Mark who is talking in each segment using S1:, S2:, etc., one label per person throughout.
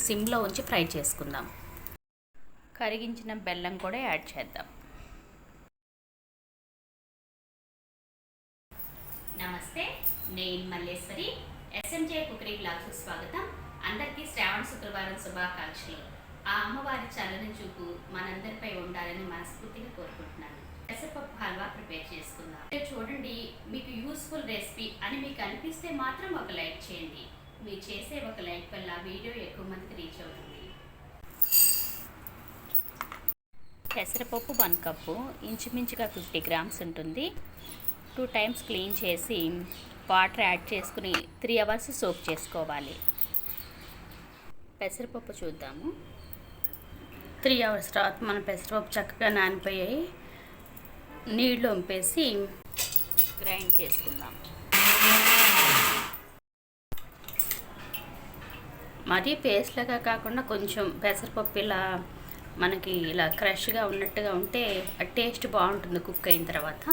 S1: సిమ్లో ఉంచి ఫ్రై చేసుకుందాం. కరిగించిన బెల్లం కూడా యాడ్ చేద్దాం.
S2: నమస్తే, నేను మల్లేశ్వరి. ఎస్ఎంజే కుకరీ బ్లాగ్స్కు స్వాగతం. అందరికీ శ్రావణ శుక్రవారం శుభాకాంక్షలు. ఆ అమ్మవారి చల్లని చూపు మనందరిపై ఉండాలని మనస్ఫూర్తిగా కోరుకుంటున్నాను. పెసరపప్పు హల్వా ప్రిపేర్ చేసుకుందాం. చూడండి, మీకు యూస్ఫుల్ రెసిపీ అని మీకు అనిపిస్తే మాత్రం ఒక లైక్ చేయండి. మీరు చేసే ఒక లైక్ వల్ల వీడియో ఎక్కువ మందికి రీచ్ అవుతుంది.
S1: పెసరపప్పు 1 కప్పు, ఇంచుమించుగా 50 గ్రామ్స్ ఉంటుంది. 2 టైమ్స్ క్లీన్ చేసి వాటర్ యాడ్ చేసుకుని 3 అవర్స్ సోక్ చేసుకోవాలి. పెసరపప్పు చూద్దాము. 3 అవర్స్ తర్వాత మన పెసరపప్పు చక్కగా నానిపోయాయి. నీళ్ళు వంపేసి గ్రైండ్ చేసుకుందాం. మరీ పేస్ట్లాగా కాకుండా కొంచెం పెసరపప్పు ఇలా మనకి ఇలా క్రష్గా ఉన్నట్టుగా ఉంటే టేస్ట్ బాగుంటుంది కుక్ అయిన తర్వాత.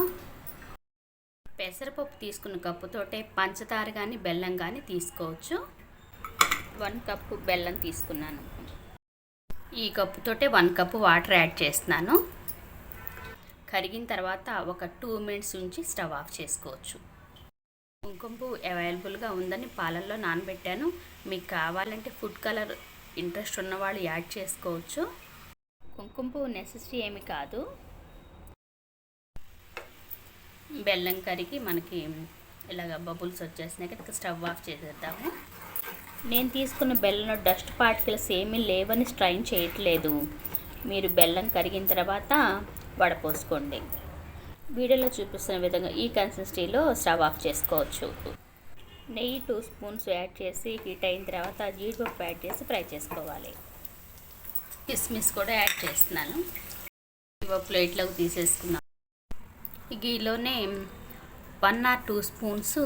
S1: పెసరపప్పు తీసుకున్న కప్పుతోటే పంచదార కానీ బెల్లం కానీ తీసుకోవచ్చు. 1 కప్పు బెల్లం తీసుకున్నాను. ఈ కప్పుతోటే 1 కప్పు వాటర్ యాడ్ చేస్తున్నాను. కరిగిన తర్వాత ఒక 2 మినిట్స్ ఉంచి స్టవ్ ఆఫ్ చేసుకోవచ్చు. కుంకుమ పువ్వు అవైలబుల్గా ఉందని పాలల్లో నానబెట్టాను. మీకు కావాలంటే ఫుడ్ కలర్ ఇంట్రెస్ట్ ఉన్నవాళ్ళు యాడ్ చేసుకోవచ్చు. కుంకుమ పువ్వు నెసెసరీ ఏమి కాదు. బెల్లం కరిగి మనకి ఇలాగ బబుల్స్ వచ్చేసినాయి కదా, స్టవ్ ఆఫ్ చేసేద్దాము. నేను తీసుకున్న బెల్లంలో డస్ట్ పార్టికల్స్ ఏమీ లేవని స్ట్రైన్ చేయట్లేదు. మీరు బెల్లం కరిగిన తర్వాత వడపోసుకోండి. వీడియోలో చూపిస్తున్న విధంగా ఈ కన్సిస్టెన్సీలో స్టవ్ ఆఫ్ చేసుకోవచ్చు. నెయ్యి 2 స్పూన్స్ యాడ్ చేసి హీట్ అయిన తర్వాత జీడిపప్పు యాడ్ చేసి ఫ్రై చేసుకోవాలి. కిస్మిస్ కూడా యాడ్ చేస్తున్నాను. ఒక ప్లేట్లోకి తీసేసుకున్నాను. ఈ గీలోనే 1 or 2 స్పూన్స్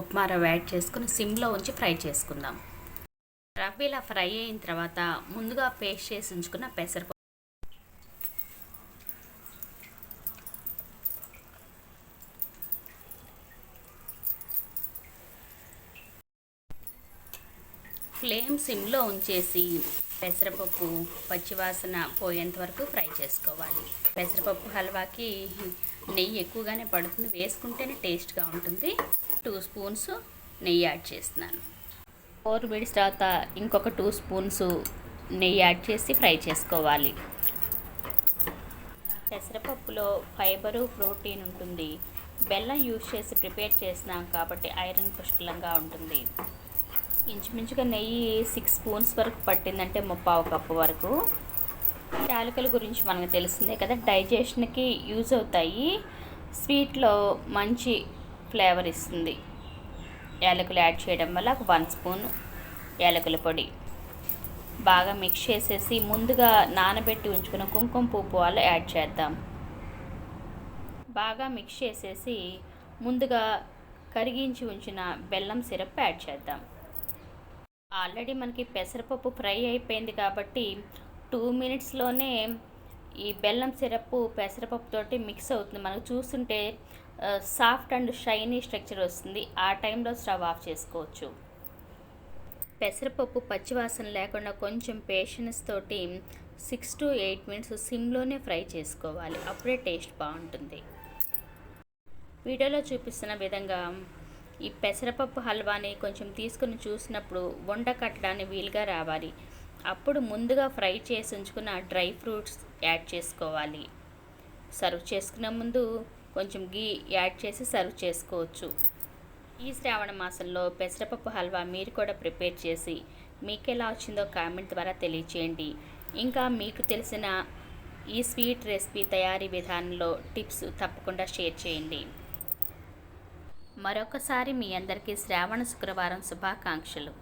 S1: ఉప్మా రవ్వ యాడ్ చేసుకుని సిమ్లో ఉంచి ఫ్రై చేసుకుందాం. రవ్వ ఇలా ఫ్రై అయిన తర్వాత ముందుగా పేస్ట్ చేసి ఉంచుకున్న పెసరపప్పు ఫ్లేమ్ సిమ్లో ఉంచేసి పెసరపప్పు పచ్చివాసన పోయేంత వరకు ఫ్రై చేసుకోవాలి. పెసరపప్పు హల్వాకి నెయ్యి ఎక్కువగానే పడుతుంది, వేసుకుంటేనే టేస్ట్గా ఉంటుంది. 2 స్పూన్స్ నెయ్యి యాడ్ చేస్తున్నాను. 4 మినిట్స్ తర్వాత ఇంకొక 2 స్పూన్స్ నెయ్యి యాడ్ చేసి ఫ్రై చేసుకోవాలి. పెసరపప్పులో ఫైబరు, ప్రోటీన్ ఉంటుంది. బెల్లం యూజ్ చేసి ప్రిపేర్ చేసినాం కాబట్టి ఐరన్ పుష్కలంగా ఉంటుంది. ఇంచుమించుగా నెయ్యి 6 స్పూన్స్ వరకు పట్టిందంటే 1/4 కప్పు వరకు. యాలకుల గురించి మనకు తెలిసిందే కదా, డైజెషన్కి యూజ్ అవుతాయి. స్వీట్లో మంచి ఫ్లేవర్ ఇస్తుంది. యాలకులు యాడ్ చేయడం వల్ల 1 స్పూన్ యాలకుల పొడి బాగా మిక్స్ చేసేసి ముందుగా నానబెట్టి ఉంచుకున్న కుంకుమ పువ్వు పాలు యాడ్ చేద్దాం. బాగా మిక్స్ చేసేసి ముందుగా కరిగించి ఉంచిన బెల్లం సిరప్ యాడ్ చేద్దాం. ఆల్రెడీ మనకి పెసరపప్పు ఫ్రై అయిపోయింది కాబట్టి 2 మినిట్స్లోనే ఈ బెల్లం సిరప్ పెసరపప్పుతోటి మిక్స్ అవుతుంది. మనకు చూస్తుంటే సాఫ్ట్ అండ్ షైనీ స్ట్రక్చర్ వస్తుంది. ఆ టైంలో స్టవ్ ఆఫ్ చేసుకోవచ్చు. పెసరపప్పు పచ్చివాసన లేకుండా కొంచెం పేషెన్స్ తోటి 6 to 8 మినిట్స్ సిమ్లోనే ఫ్రై చేసుకోవాలి. అప్పుడే టేస్ట్ బాగుంటుంది. వీడియోలో చూపిస్తున్న విధంగా ఈ పెసరపప్పు హల్వాని కొంచెం తీసుకుని చూసినప్పుడు వండ కట్టడానికి వీలుగా రావాలి. అప్పుడు ముందుగా ఫ్రై చేసి ఉంచుకున్న డ్రై ఫ్రూట్స్ యాడ్ చేసుకోవాలి. సర్వ్ చేసుకునే ముందు కొంచెం గీ యాడ్ చేసి సర్వ్ చేసుకోవచ్చు. ఈ శ్రావణ మాసంలో పెసరపప్పు హల్వా మీరు కూడా ప్రిపేర్ చేసి మీకు ఎలా వచ్చిందో కామెంట్ ద్వారా తెలియచేయండి. ఇంకా మీకు తెలిసిన ఈ స్వీట్ రెసిపీ తయారీ విధానంలో టిప్స్ తప్పకుండా షేర్ చేయండి. మరొకసారి మీ అందరికీ శ్రావణ శుక్రవారం శుభాకాంక్షలు.